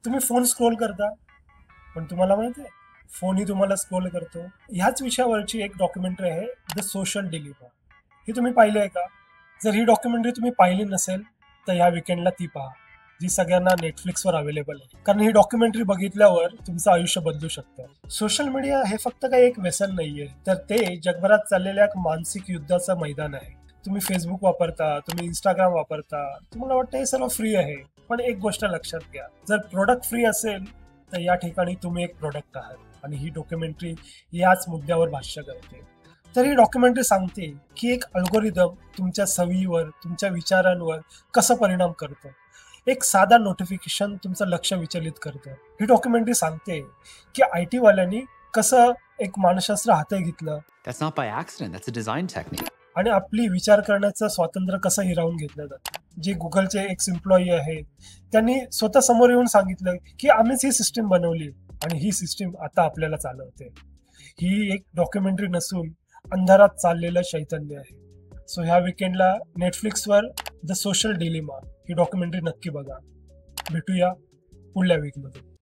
तुम्ही phone scroll करता, पण तुम्हाला माहिती आहे फोनही तुम्हाला स्क्रोल करतो. ह्याच विषयावरची एक डॉक्युमेंटरी आहे, द सोशल डिलिमा. ही तुम्ही पाहिली आहे का? जर ही डॉक्युमेंटरी तुम्ही पाहिली नसेल तर ह्या विकेंडला ती पहा, जी सगळ्यांना नेटफ्लिक्सवर अवेलेबल आहे. कारण ही डॉक्युमेंटरी बघितल्यावर तुमचं आयुष्य बदलू शकतं. सोशल मीडिया हे फक्त काही एक व्यसन नाहीये, तर ते जगभरात चाललेल्या एक मानसिक युद्धाचं मैदान आहे. तुम्ही फेसबुक वापरता, तुम्ही इंस्टाग्राम वापरता, तुम्हाला वाटतं हे सर्व फ्री आहे. पण एक गोष्ट लक्षात घ्या, जर प्रोडक्ट फ्री असेल तर या ठिकाणी तुम्ही एक प्रोडक्ट आहात. आणि ही डॉक्युमेंटरी याच मुद्द्यावर भाष्य करते. तर ही डॉक्युमेंटरी सांगते की एक अल्गोरिदम तुमच्या सवयीवर, तुमच्या विचारांवर कसं परिणाम करतं. एक साधा नोटिफिकेशन तुमचं लक्ष विचलित करतं. ही डॉक्युमेंटरी सांगते की IT वाल्यांनी कसं एक मानसशास्त्र हाती घेतलं. That's not by accident, that's a design technique. आणि आपली विचार करण्याचं स्वातंत्र्य कसं हिरावून घेतलं जातं. जे गुगलचे एक्स एम्प्लॉई आहेत, त्यांनी स्वतः समोर येऊन सांगितलं की आम्हीच ही सिस्टीम बनवली आणि ही सिस्टीम आता आपल्याला चालवते. ही एक डॉक्युमेंटरी नसून अंधारात चाललेलं चैतन्य आहे. सो ह्या विकेंडला नेटफ्लिक्सवर the social D'Lima he documentary नक्की बघा. भेटूया पुढल्या वीकमध्ये.